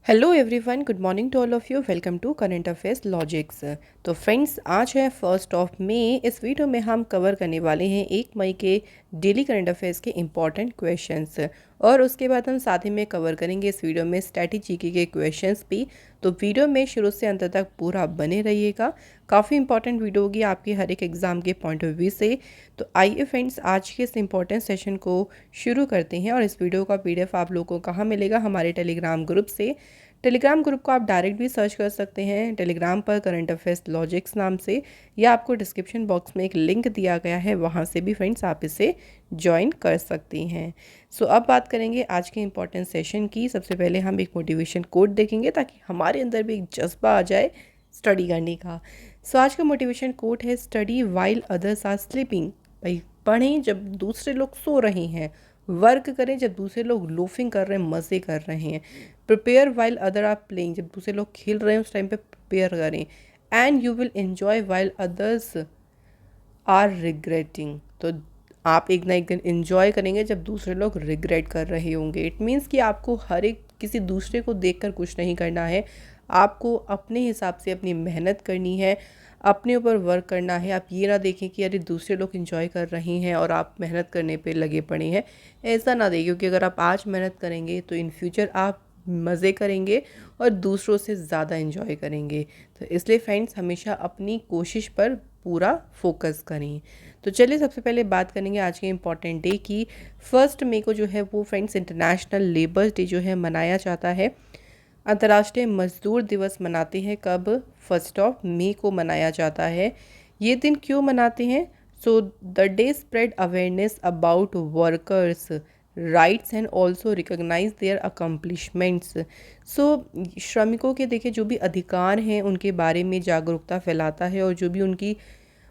Hello everyone, good morning to all of you. Welcome to current affairs logics. तो friends, आज है 1 मई। इस video में हम कवर करने वाले हैं 1 मई के डेली करंट अफेयर्स के इम्पॉर्टेंट क्वेश्चंस, और उसके बाद हम साथ ही में कवर करेंगे इस वीडियो में स्ट्रैटेजी के क्वेश्चंस भी। तो वीडियो में शुरू से अंत तक पूरा बने रहिएगा। काफ़ी इंपॉर्टेंट वीडियो होगी आपकी हर एक एग्ज़ाम के पॉइंट ऑफ व्यू से। तो आइए फ्रेंड्स, आज के इस इम्पॉर्टेंट सेशन को शुरू करते हैं। और इस वीडियो का PDF आप लोगों को कहाँ मिलेगा? हमारे टेलीग्राम ग्रुप से। टेलीग्राम ग्रुप को आप डायरेक्ट भी सर्च कर सकते हैं टेलीग्राम पर करंट अफेयर्स लॉजिक्स नाम से, या आपको डिस्क्रिप्शन बॉक्स में एक लिंक दिया गया है, वहाँ से भी फ्रेंड्स आप इसे ज्वाइन कर सकती हैं। अब बात करेंगे आज के इम्पॉर्टेंट सेशन की। सबसे पहले हम एक मोटिवेशन कोट देखेंगे ताकि हमारे अंदर भी एक जज्बा आ जाए स्टडी करने का। आज का मोटिवेशन कोट है, study while others are sleeping. भाई, पढ़ें जब दूसरे लोग सो रहे हैं, वर्क करें जब दूसरे लोग लोफिंग कर रहे हैं, मज़े कर रहे हैं। Prepare while other are playing, जब दूसरे लोग खेल रहे हैं उस टाइम पे प्रिपेयर करें। And you will enjoy while others are regretting, तो आप एक ना एक दिन इन्जॉय करेंगे जब दूसरे लोग रिग्रेट कर रहे होंगे। इट मीन्स कि आपको हर एक किसी दूसरे को देखकर कुछ नहीं करना है, आपको अपने हिसाब से अपनी मेहनत करनी है, अपने ऊपर वर्क करना है। आप ये ना देखें कि अरे दूसरे लोग इन्जॉय कर रहे हैं और आप मेहनत करने पे लगे पड़े हैं। ऐसा ना दें, क्योंकि अगर आप आज मेहनत करेंगे तो इन फ्यूचर आप मज़े करेंगे और दूसरों से ज़्यादा इन्जॉय करेंगे। तो इसलिए फ्रेंड्स, हमेशा अपनी कोशिश पर पूरा फोकस करें। तो चलिए सबसे पहले बात करेंगे आज के इम्पॉर्टेंट डे की। 1 मई को जो है वो फ्रेंड्स इंटरनेशनल लेबर डे जो है मनाया जाता है। अंतर्राष्ट्रीय मजदूर दिवस मनाते हैं कब? 1 मई को मनाया जाता है। ये दिन क्यों मनाते हैं? The day spread awareness about workers rights and also recognise their accomplishments. श्रमिकों के देखिए जो भी अधिकार हैं उनके बारे में जागरूकता फैलाता है, और जो भी उनकी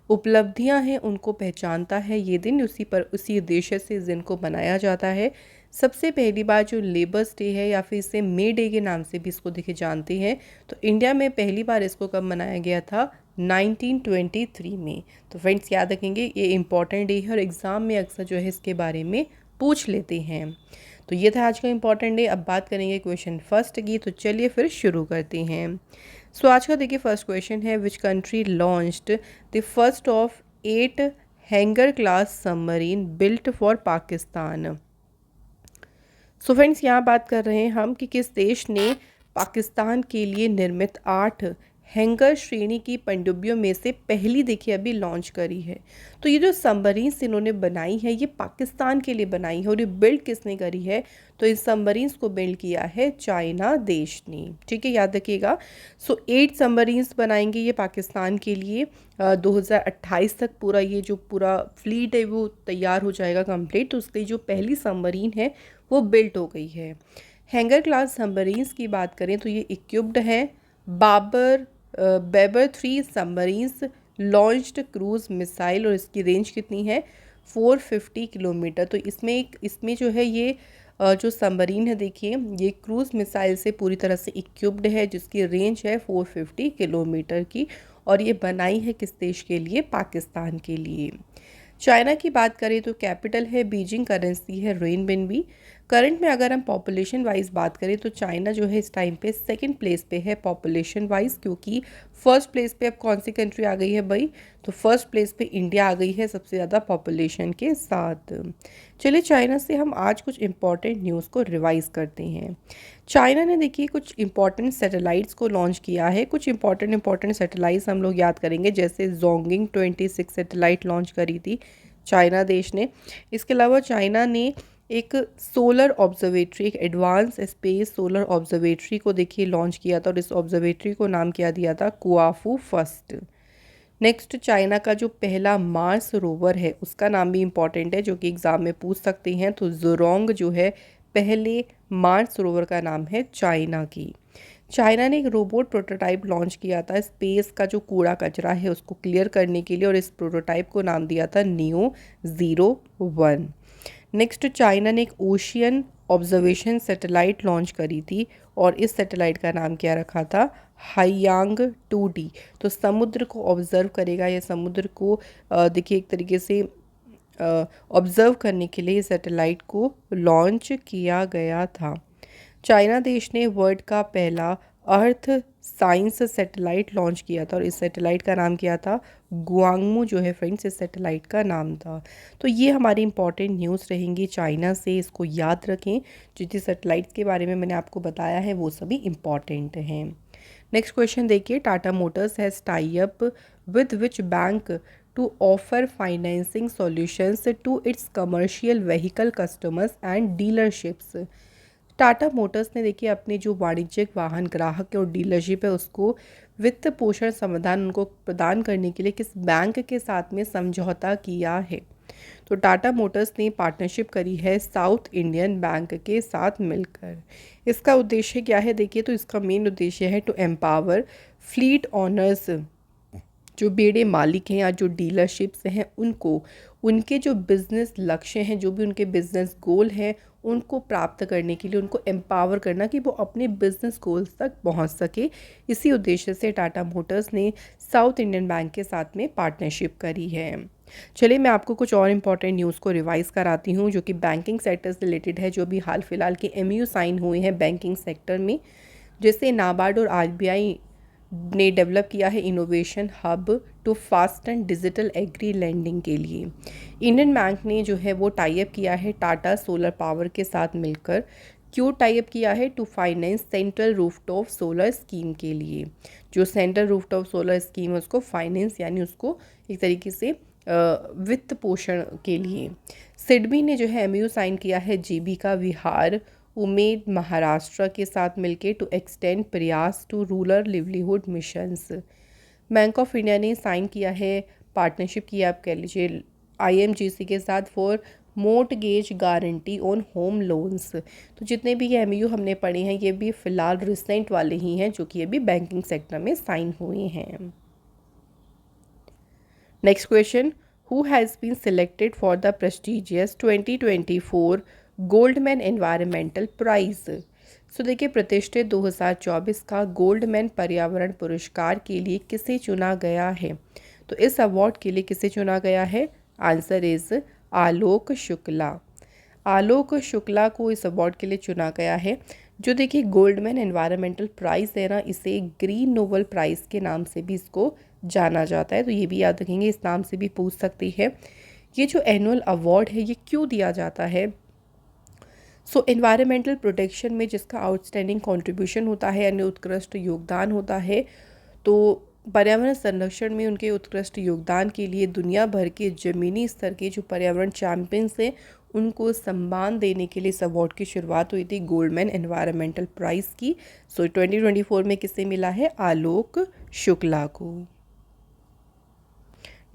उपलब्धियां हैं उनको पहचानता है। ये दिन उसी उद्देश्य से इस दिन को मनाया जाता है। सबसे पहली बार जो लेबर्स डे है, या फिर इसे मे डे के नाम से भी इसको देखिए जानते हैं, तो इंडिया में पहली बार इसको कब मनाया गया था? 1923 में। तो फ्रेंड्स, याद रखेंगे ये इम्पॉर्टेंट डे है और एग्ज़ाम में अक्सर जो है इसके बारे में पूछ लेते हैं। तो ये था आज का इम्पॉर्टेंट डे। अब बात करेंगे क्वेश्चन फर्स्ट की, तो चलिए फिर शुरू करते हैं। आज का देखिए फर्स्ट क्वेश्चन है, which country launched the first of 8 hanger class submarine built for Pakistan. Friends, यहाँ बात कर रहे हैं हम कि किस देश ने पाकिस्तान के लिए निर्मित 8 हैंगर श्रेणी की पनडुब्बियों में से पहली देखिए अभी लॉन्च करी है। तो ये जो सबमरीन्स इन्होंने बनाई है ये पाकिस्तान के लिए बनाई है, और ये बिल्ड किसने करी है? तो इन सबमरीन्स को बिल्ड किया है चाइना देश ने। ठीक है, याद रखिएगा। 8 सबमरीन्स बनाएंगे ये पाकिस्तान के लिए। 2028 तक पूरा ये जो पूरा फ्लीट है वो तैयार हो जाएगा कंप्लीट। तो उसकी जो पहली सबमरीन है वो बिल्ट हो गई है। हैंगर क्लास सबमरीन्स की बात करें तो ये इक्विप्ड है Weber 3 submarines launched cruise missile, और इसकी रेंज कितनी है? 450 किलोमीटर। तो इसमें जो है ये जो सबमरीन है देखिए, ये क्रूज मिसाइल से पूरी तरह से इक्विप्ड है, जिसकी रेंज है 450 किलोमीटर की, और ये बनाई है किस देश के लिए? पाकिस्तान के लिए। चाइना की बात करें तो कैपिटल है बीजिंग, करेंसी है रेनबिनबी। करंट में अगर हम पॉपुलेशन वाइज बात करें तो चाइना जो है इस टाइम पे सेकंड प्लेस पे है पॉपुलेशन वाइज, क्योंकि फर्स्ट प्लेस पे अब कौन सी कंट्री आ गई है भाई? तो फर्स्ट प्लेस पे इंडिया आ गई है सबसे ज़्यादा पॉपुलेशन के साथ। चलिए चाइना से हम आज कुछ इंपॉर्टेंट न्यूज़ को रिवाइज करते हैं। चाइना ने देखिए कुछ इंपॉर्टेंट सैटेलाइट्स को लॉन्च किया है। कुछ इंपॉर्टेंट सैटेलाइट्स हम लोग याद करेंगे, जैसे जोंगिंग 26 सैटेलाइट लॉन्च करी थी चाइना देश ने। इसके अलावा चाइना ने एक सोलर ऑब्जर्वेटरी, एक एडवांस स्पेस सोलर ऑब्जर्वेटरी को देखिए लॉन्च किया था, और इस ऑब्जर्वेटरी को नाम क्या दिया था? कुआफू फर्स्ट। नेक्स्ट, चाइना का जो पहला मार्स रोवर है उसका नाम भी इम्पॉर्टेंट है, जो कि एग्ज़ाम में पूछ सकते हैं। तो ज़ुरोंग जो है पहले मार्स रोवर का नाम है चाइना की। चाइना ने एक रोबोट प्रोटोटाइप लॉन्च किया था स्पेस का जो कूड़ा कचरा है उसको क्लियर करने के लिए, और इस प्रोटोटाइप को नाम दिया था NEO-01। नेक्स्ट, चाइना ने एक ओशियन ऑब्जर्वेशन सैटेलाइट लॉन्च करी थी, और इस सैटेलाइट का नाम क्या रखा था? हाईयांग 2D। तो समुद्र को ऑब्जर्व करेगा, या समुद्र को देखिए एक तरीके से ऑब्जर्व करने के लिए सैटेलाइट को लॉन्च किया गया था। चाइना देश ने वर्ल्ड का पहला अर्थ साइंस सैटेलाइट लॉन्च किया था और इस सैटेलाइट का नाम क्या था, गुआंगमू जो है फ्रेंड्स इस सैटेलाइट का नाम था। तो ये हमारी इंपॉर्टेंट न्यूज़ रहेंगी चाइना से, इसको याद रखें। जितनी सैटेलाइट्स के बारे में मैंने आपको बताया है वो सभी इंपॉर्टेंट हैं। नेक्स्ट क्वेश्चन देखिए, Tata Motors has tie up with which bank to offer financing solutions to its commercial vehicle customers and dealerships. Tata Motors ने देखिए अपने जो वाणिज्यिक वाहन ग्राहक और डीलरशिप है उसको वित्त पोषण समाधान उनको प्रदान करने के लिए किस बैंक के साथ में समझौता किया है। तो टाटा मोटर्स ने पार्टनरशिप करी है साउथ इंडियन बैंक के साथ मिलकर। इसका उद्देश्य क्या है देखिए, तो इसका मेन उद्देश्य है टू एम्पावर फ्लीट ऑनर्स, जो बेड़े मालिक हैं या जो डीलरशिप्स हैं उनको उनके जो बिज़नेस लक्ष्य हैं, जो भी उनके बिज़नेस गोल हैं उनको प्राप्त करने के लिए उनको एम्पावर करना कि वो अपने बिज़नेस गोल्स तक पहुंच सके। इसी उद्देश्य से टाटा मोटर्स ने साउथ इंडियन बैंक के साथ में पार्टनरशिप करी है। चलिए मैं आपको कुछ और इम्पॉर्टेंट न्यूज़ को रिवाइज़ कराती हूँ जो कि बैंकिंग सेक्टर से रिलेटेड है, जो भी हाल फिलहाल के एमयू साइन हुए हैं बैंकिंग सेक्टर में। जैसे नाबार्ड और आरबीआई ने डेवलप किया है innovation hub to fast and digital agri lending के लिए। इंडियन बैंक ने जो है वो टाई अप किया है टाटा सोलर पावर के साथ मिलकर। क्यों टाई अप किया है, to finance central rooftop solar scheme के लिए। जो सेंट्रल रूफटॉप सोलर स्कीम है उसको फाइनेंस यानी उसको एक तरीके से वित्त पोषण के लिए। सिडबी ने जो है एमयू साइन किया है जीबी का विहार उमेद महाराष्ट्र के साथ मिलके टू एक्सटेंड प्रयास to rural livelihood missions. Bank of India ने साइन किया है, पार्टनरशिप किया आप कह लीजिए आईएमजीसी के साथ for mortgage guarantee on home loans. तो जितने भी ये एमयू हमने पढ़े हैं ये भी फ़िलहाल रिसेंट वाले ही हैं जो कि ये भी बैंकिंग सेक्टर में साइन हुए हैं। Next question, who has been selected for the prestigious 2024 Goldman environmental prize. So देखिए प्रतिष्ठित 2024 का गोल्डमैन पर्यावरण पुरस्कार के लिए किसे चुना गया है। तो इस अवार्ड के लिए किसे चुना गया है, आंसर इज़ आलोक शुक्ला। आलोक शुक्ला को इस अवार्ड के लिए चुना गया है। जो देखिए गोल्डमैन एनवायरमेंटल प्राइज़ है ना, इसे ग्रीन नोबल प्राइज़ के नाम से भी इसको जाना जाता है। तो ये भी याद रखेंगे, इस नाम से भी पूछ सकती है। ये जो एनुअल अवार्ड है ये क्यों दिया जाता है, सो एनवायरमेंटल प्रोटेक्शन में जिसका आउटस्टैंडिंग कंट्रीब्यूशन होता है यानी उत्कृष्ट योगदान होता है, तो पर्यावरण संरक्षण में उनके उत्कृष्ट योगदान के लिए दुनिया भर के ज़मीनी स्तर के जो पर्यावरण चैंपियंस हैं उनको सम्मान देने के लिए इस अवार्ड की शुरुआत हुई थी गोल्डमैन एनवायरमेंटल प्राइज़ की। सो 2024 में किसे मिला है, आलोक शुक्ला को।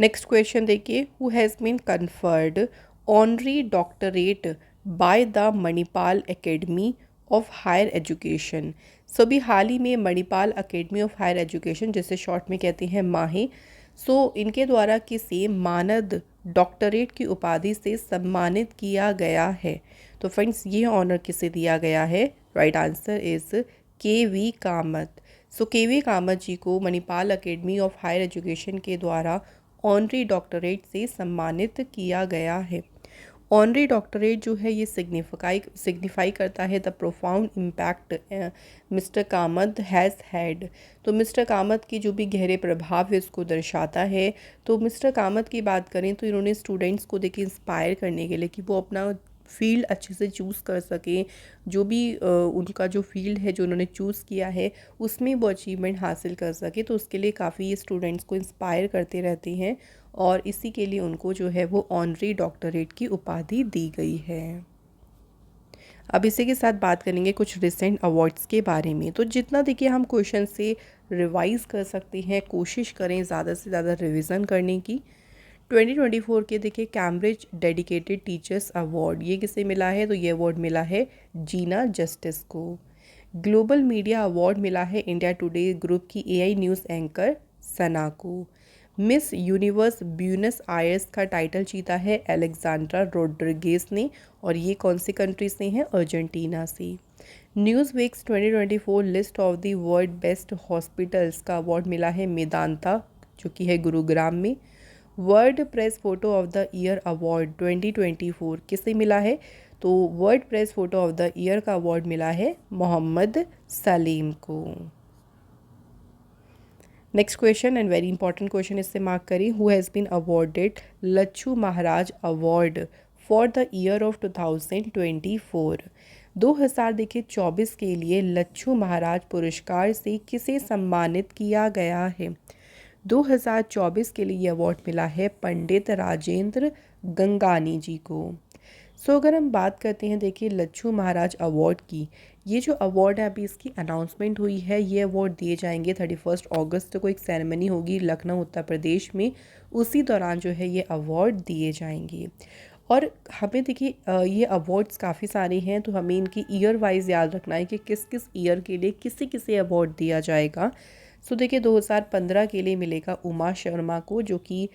नेक्स्ट क्वेश्चन देखिए, who has been conferred honorary doctorate by the Manipal academy of higher education. So भी हाल ही में Manipal academy of higher education जिसे शॉर्ट में कहते हैं माहे, सो इनके द्वारा किसे मानद डॉक्टरेट की उपाधि से सम्मानित किया गया है। तो फ्रेंड्स ये ऑनर किसे दिया गया है, right answer is K V. Kamath. So K V. Kamath ji को Manipal academy of higher education के द्वारा ऑनरी डॉक्टरेट से सम्मानित किया गया है। ऑनरी डॉक्टरेट जो है ये सिग्निफाई करता है the profound impact mister Kamat has had. तो मिस्टर कामत के जो भी गहरे प्रभाव है उसको दर्शाता है। तो मिस्टर कामत की बात करें तो इन्होंने स्टूडेंट्स को देखिए इंस्पायर करने के लिए कि वो अपना फील्ड अच्छे से चूज़ कर सकें, जो भी उनका जो फील्ड है जो उन्होंने चूज़ किया है उसमें वो अचीवमेंट हासिल कर सके। तो उसके लिए काफ़ी ये स्टूडेंट्स को इंस्पायर करते रहते हैं और इसी के लिए उनको जो है वो ऑनरी डॉक्टरेट की उपाधि दी गई है। अब इसी के साथ बात करेंगे कुछ रिसेंट अवार्ड्स के बारे में। तो जितना देखिए हम क्वेश्चन से रिवाइज़ कर सकते हैं कोशिश करें ज़्यादा से ज़्यादा रिवीजन करने की। 2024 के देखिए कैम्ब्रिज डेडिकेटेड टीचर्स अवार्ड ये किसे मिला है, तो ये अवार्ड मिला है जीना जस्टिस को। ग्लोबल मीडिया अवार्ड मिला है इंडिया टुडे ग्रुप की एआई न्यूज़ एंकर सना को। मिस यूनिवर्स ब्यूनस आयर्स का टाइटल जीता है एलेक्जेंड्रा रोड्रिगेज ने और ये कौन सी कंट्री से हैं, अर्जेंटीना से। Newsweek's 2024 list of the world best hospitals का अवार्ड मिला है मेदांता जो कि है गुरुग्राम में। World Press Photo of the Year award 2024 किसे मिला है, तो World Press Photo of the Year का अवार्ड मिला है मोहम्मद सलीम को। Next question and very important question, इससे मार्क करिए। Who has been awarded Lachhu Maharaj award for the year of 2024। 2024 के लिए लच्छू महाराज पुरस्कार से किसे सम्मानित किया गया है? 2024 के लिए ये अवार्ड मिला है पंडित राजेंद्र गंगानी जी को। अगर हम बात करते हैं देखिए लच्छू महाराज अवार्ड की, ये जो अवार्ड है अभी इसकी अनाउंसमेंट हुई है। ये अवार्ड दिए जाएंगे 31 अगस्त को, एक सेरेमनी होगी लखनऊ उत्तर प्रदेश में, उसी दौरान जो है ये अवार्ड दिए जाएंगे। और हमें देखिए ये अवार्ड्स काफ़ी सारे हैं, तो हमें इनकी ईयर वाइज याद रखना है कि किस किस ईयर के लिए किसे किसे अवार्ड दिया जाएगा। देखिए 2015 के लिए मिलेगा उमा शर्मा को, जो कि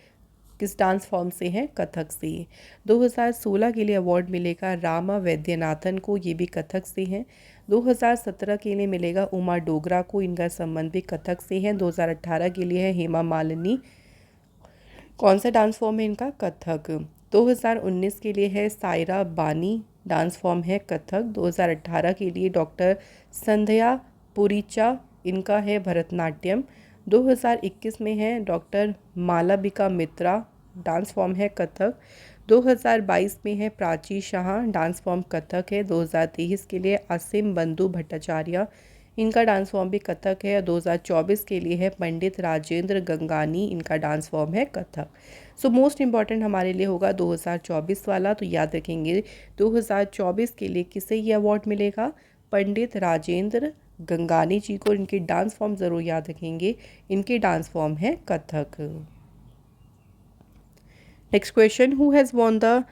किस डांस फॉर्म से हैं? कथक से। 2016 के लिए अवार्ड मिलेगा रामा वैद्यनाथन को, ये भी कथक से हैं। 2017 के लिए मिलेगा उमा डोगरा को, इनका संबंध भी कथक से है। 2018 के लिए है हेमा मालिनी, कौन सा डांस फॉर्म है इनका? कथक। 2019 के लिए है सायरा बानी, डांस फॉर्म है कथक। 2018 के लिए डॉक्टर संध्या पुरीचा, इनका है भरतनाट्यम। 2021 में है डॉक्टर मालविका मित्रा, डांस फॉर्म है कथक। 2022 में है प्राची शाह, डांस फॉर्म कथक है। 2023 के लिए असीम बंधु भट्टाचार्य, इनका डांस फॉर्म भी कथक है। 2024 के लिए है पंडित राजेंद्र गंगानी, इनका डांस फॉर्म है कथक। मोस्ट इम्पॉर्टेंट हमारे लिए होगा 2024 वाला, तो याद रखेंगे 2024 के लिए किसे ये अवार्ड मिलेगा? पंडित राजेंद्र गंगानी जी को। इनकी डांस फॉर्म ज़रूर याद रखेंगे, इनकी डांस फॉर्म है Kathak. Next question, who has won the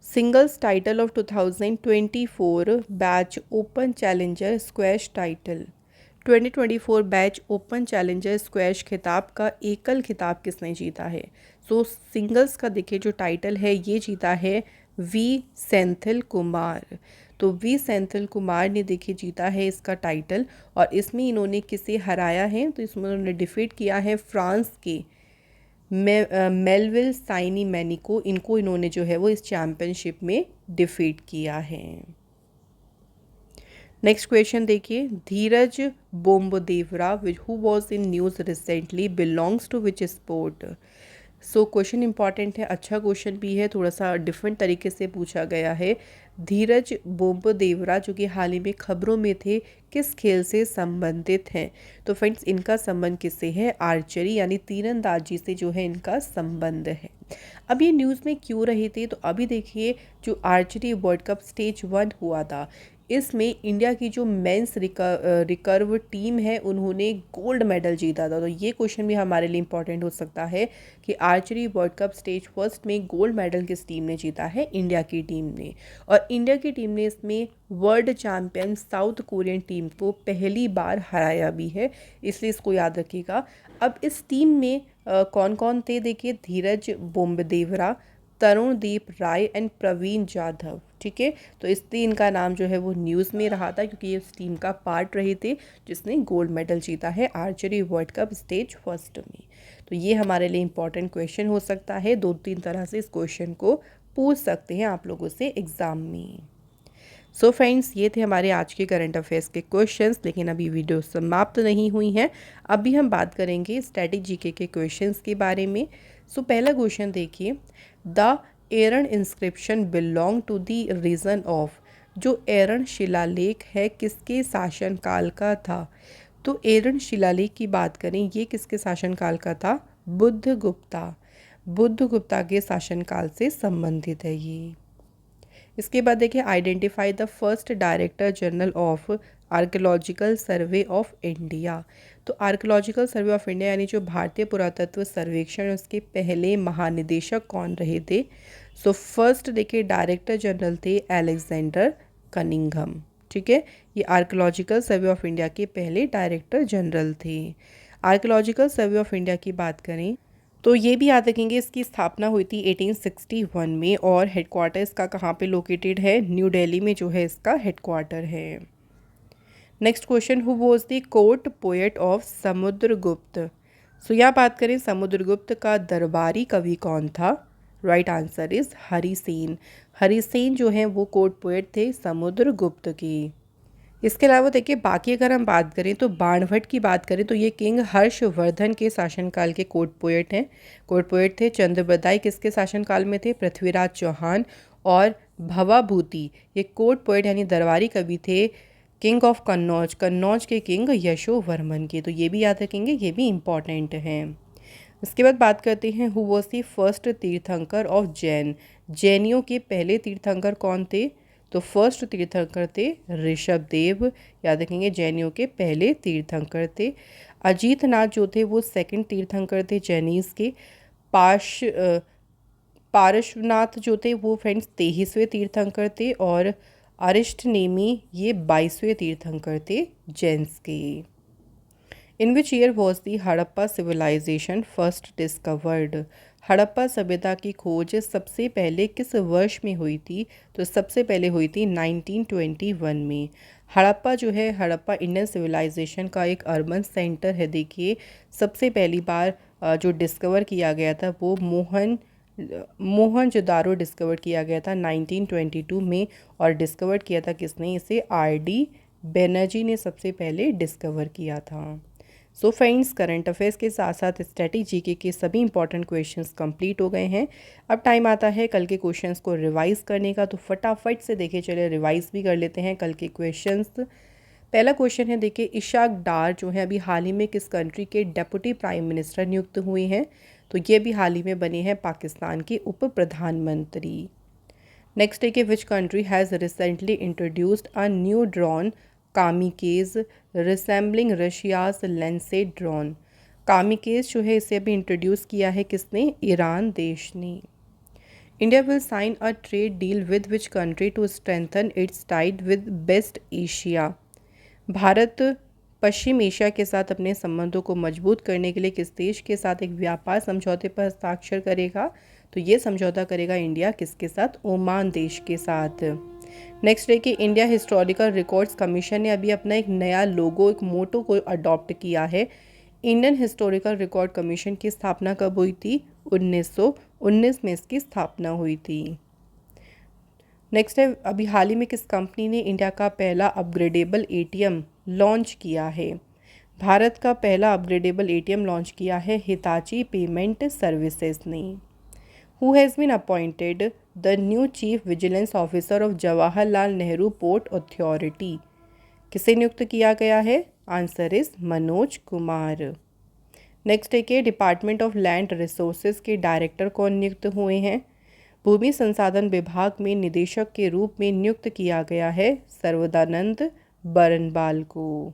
singles title of 2024 batch open challenger squash title? 2024 batch open challenger squash खिताब का एकल खिताब किसने जीता है? सिंगल्स का देखिए जो टाइटल है ये जीता है वी सेंथिल कुमार। तो वी सेंथिल कुमार ने देखिए जीता है इसका टाइटल, और इसमें इन्होंने किसे हराया है? तो इसमें उन्होंने डिफीट किया है फ्रांस के मेलविल साइनी मैनी को, इनको इन्होंने जो है वो इस चैम्पियनशिप में डिफीट किया है। नेक्स्ट क्वेश्चन देखिए, Dheeraj Bommadevara who was in news recently belongs to which sport? Question important है, अच्छा क्वेश्चन भी है, थोड़ा सा डिफरेंट तरीके से पूछा गया है। धीरज बोम्बदेवरा जो कि हाल ही में खबरों में थे, किस खेल से संबंधित हैं? तो फ्रेंड्स इनका संबंध किससे है? आर्चरी यानी तीरंदाजी से जो है इनका संबंध है। अब ये न्यूज़ में क्यों रहे थे? तो अभी देखिए जो आर्चरी वर्ल्ड कप स्टेज 1 हुआ था, इसमें इंडिया की जो मेंस रिकर्व टीम है उन्होंने गोल्ड मेडल जीता था। तो ये क्वेश्चन भी हमारे लिए इंपॉर्टेंट हो सकता है कि archery world cup stage first में गोल्ड मेडल किस टीम ने जीता है? इंडिया की टीम ने। और इंडिया की टीम ने इसमें world champion south Korean team को पहली बार हराया भी है, इसलिए इसको याद रखिएगा। अब इस टीम में कौन कौन थे? देखिए धीरज बोम्बदेवरा, तरुणदीप राय एंड प्रवीण जाधव, ठीक है। तो इसलिए इनका नाम जो है वो न्यूज़ में रहा था, क्योंकि ये इस टीम का पार्ट रहे थे जिसने गोल्ड मेडल जीता है archery world cup stage first में। तो ये हमारे लिए इंपॉर्टेंट क्वेश्चन हो सकता है, 2-3 तरह से इस क्वेश्चन को पूछ सकते हैं आप लोगों से एग्ज़ाम में। फ्रेंड्स ये थे हमारे आज के करंट अफेयर्स के क्वेश्चंस, लेकिन अभी वीडियो समाप्त नहीं हुई हैं। अभी हम बात करेंगे स्टैटिक जीके के क्वेश्चंस के बारे में। पहला क्वेश्चन देखिए, the Eran inscription belong to the region of? जो एरन शिलालेख है किसके शासनकाल का था? तो एरन शिलालेख की बात करें, ये किसके शासनकाल का था? बुद्धगुप्ता, बुद्धगुप्ता के शासनकाल से संबंधित है ये। इसके बाद देखिए, identify the first director general of archaeological survey of India. तो आर्कियोलॉजिकल सर्वे ऑफ इंडिया यानी जो भारतीय पुरातत्व सर्वेक्षण, उसके पहले महानिदेशक कौन रहे थे? फर्स्ट देखिए डायरेक्टर जनरल थे अलेक्जेंडर कनिंघम, ठीक है। ये आर्कियोलॉजिकल सर्वे ऑफ इंडिया के पहले डायरेक्टर जनरल थे। आर्कियोलॉजिकल सर्वे ऑफ इंडिया की बात करें तो ये भी याद रखेंगे, इसकी स्थापना हुई थी 1861 में, और हेडक्वार्टर इसका कहाँ पे लोकेटेड है? न्यू दिल्ली में जो है इसका हेडक्वार्टर है। Next question, who was the court poet of Samudragupta? यहाँ बात करें समुद्रगुप्त का दरबारी कवि कौन था? Right answer is Harisen. Harisen जो हैं वो कोर्ट पोएट थे समुद्रगुप्त की। इसके अलावा देखिए बाकी अगर हम बात करें तो बाणभट्ट की बात करें तो ये किंग हर्षवर्धन के शासनकाल के कोर्ट पोएट हैं। कोर्ट पोएट थे। चंद्रबरदाई किसके शासनकाल में थे? पृथ्वीराज चौहान। और भवाभूति ये कोर्ट पोएट यानी दरबारी कवि थे किंग ऑफ कन्नौज, कन्नौज के किंग यशोवर्मन के। तो ये भी याद रखेंगे, ये भी इम्पॉर्टेंट हैं। उसके बाद बात करते हैं हु वॉज द फर्स्ट तीर्थंकर ऑफ जैन। जैनियों के पहले तीर्थंकर कौन थे? तो फर्स्ट तीर्थंकर थे ऋषभ देव। याद रखेंगे जैनियों के पहले तीर्थंकर थे। अजीतनाथ जो थे वो सेकंड तीर्थंकर थे जैनीज़ के। पार्श्वनाथ जो थे वो फ्रेंड्स 23वें तीर्थंकर थे। और अरिष्टनेमी ये 22वें तीर्थंकर थे जैन्स के। In which year was the Harappa civilization first discovered. Harappa सभ्यता की खोज सबसे पहले किस वर्ष में हुई थी? तो सबसे पहले हुई थी 1921 में। हड़प्पा जो है, हड़प्पा इंडियन सिविलाइजेशन का एक अर्बन सेंटर है। देखिए सबसे पहली बार जो डिस्कवर किया गया था वो मोहनजोदारो डिस्कवर किया गया था 1922 में। और डिस्कवर किया था किसने? इसे RD बैनर्जी ने सबसे पहले डिस्कवर किया था। सो फ्रेंड्स, करंट अफेयर्स के साथ साथ स्ट्रेटजी के सभी इंपॉर्टेंट क्वेश्चंस कंप्लीट हो गए हैं। अब टाइम आता है कल के क्वेश्चंस को रिवाइज करने का। तो फटाफट से देखिए, चलिए रिवाइज भी कर लेते हैं कल के क्वेश्चंस। पहला क्वेश्चन है देखिए, इशाक डार जो है अभी हाल ही में किस कंट्री के डेप्यूटी प्राइम मिनिस्टर नियुक्त हुए हैं? तो ये भी हाल ही में बने हैं पाकिस्तान के उप प्रधानमंत्री। नेक्स्ट है कि which country has recently introduced a new drone kamikaze resembling Russia's Lancet drone. Kamikaze जो है इसे अभी इंट्रोड्यूस किया है किसने? ईरान देश ने। India will sign a trade deal with which country to strengthen its ties with West Asia. Bharat पश्चिम एशिया के साथ अपने संबंधों को मजबूत करने के लिए किस देश के साथ एक व्यापार समझौते पर हस्ताक्षर करेगा? तो ये समझौता करेगा इंडिया किसके साथ? ओमान देश के साथ। नेक्स्ट है कि इंडिया हिस्टोरिकल रिकॉर्ड्स कमीशन ने अभी अपना एक नया लोगो, एक मोटो को अडॉप्ट किया है। इंडियन हिस्टोरिकल रिकॉर्ड कमीशन की स्थापना कब हुई थी? 1919 में इसकी स्थापना हुई थी। नेक्स्ट है, अभी हाल ही में किस कंपनी ने इंडिया का पहला अपग्रेडेबल ATM लॉन्च किया है? भारत का पहला अपग्रेडेबल ATM लॉन्च किया है हिताची पेमेंट सर्विसेज ने। Who has been appointed the new chief vigilance officer of Jawaharlal Nehru port authority. किसे नियुक्त किया गया है? Answer is Manoj Kumar. Next है कि डिपार्टमेंट ऑफ लैंड रिसोर्सेज के डायरेक्टर कौन नियुक्त हुए हैं? भूमि संसाधन विभाग में निदेशक के रूप में नियुक्त किया गया है सर्वदानंद बरनबाल को।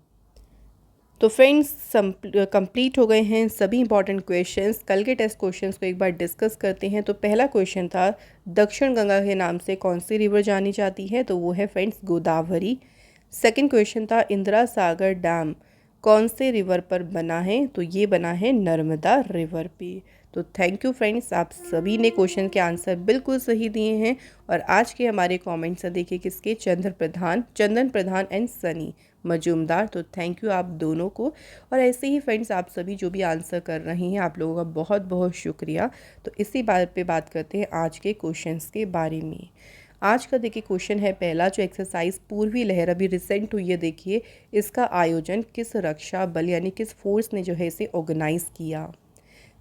तो फ्रेंड्स, कंप्लीट हो गए हैं सभी इंपॉर्टेंट क्वेश्चंस। कल के टेस्ट क्वेश्चंस को एक बार डिस्कस करते हैं। तो पहला क्वेश्चन था, दक्षिण गंगा के नाम से कौन सी रिवर जानी जाती है? तो वो है फ्रेंड्स गोदावरी। सेकंड क्वेश्चन था, इंदिरा सागर डैम कौन से रिवर पर बना है? तो ये बना है नर्मदा रिवर पे। तो थैंक यू फ्रेंड्स, आप सभी ने क्वेश्चन के आंसर बिल्कुल सही दिए हैं। और आज के हमारे कमेंट्स से देखिए किसके? चंदन प्रधान एंड सनी मजूमदार। तो थैंक यू आप दोनों को। और ऐसे ही फ्रेंड्स, आप सभी जो भी आंसर कर रहे हैं, आप लोगों का बहुत बहुत शुक्रिया। तो इसी बात पे बात करते हैं आज के क्वेश्चंस के बारे में। आज का देखिए क्वेश्चन है पहला, जो एक्सरसाइज पूर्वी लहर अभी रिसेंट हुई है, देखिए इसका आयोजन किस रक्षा बल यानी किस फोर्स ने जो है इसे ऑर्गेनाइज किया।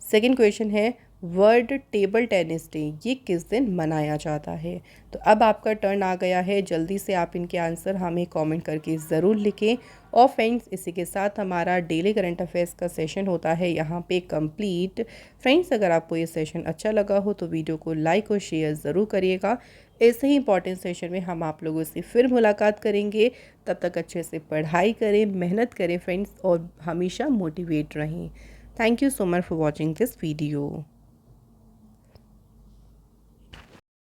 सेकंड क्वेश्चन है, वर्ल्ड टेबल टेनिस डे ये किस दिन मनाया जाता है? तो अब आपका टर्न आ गया है, जल्दी से आप इनके आंसर हमें कमेंट करके ज़रूर लिखें। और फ्रेंड्स, इसी के साथ हमारा डेली करंट अफेयर्स का सेशन होता है यहाँ पे कंप्लीट। फ्रेंड्स, अगर आपको ये सेशन अच्छा लगा हो तो वीडियो को लाइक और शेयर ज़रूर करिएगा। ऐसे ही इंपॉर्टेंट सेशन में हम आप लोगों से फिर मुलाकात करेंगे। तब तक अच्छे से पढ़ाई करें, मेहनत करें फ्रेंड्स, और हमेशा मोटिवेट रहें। Thank you so much for watching this video.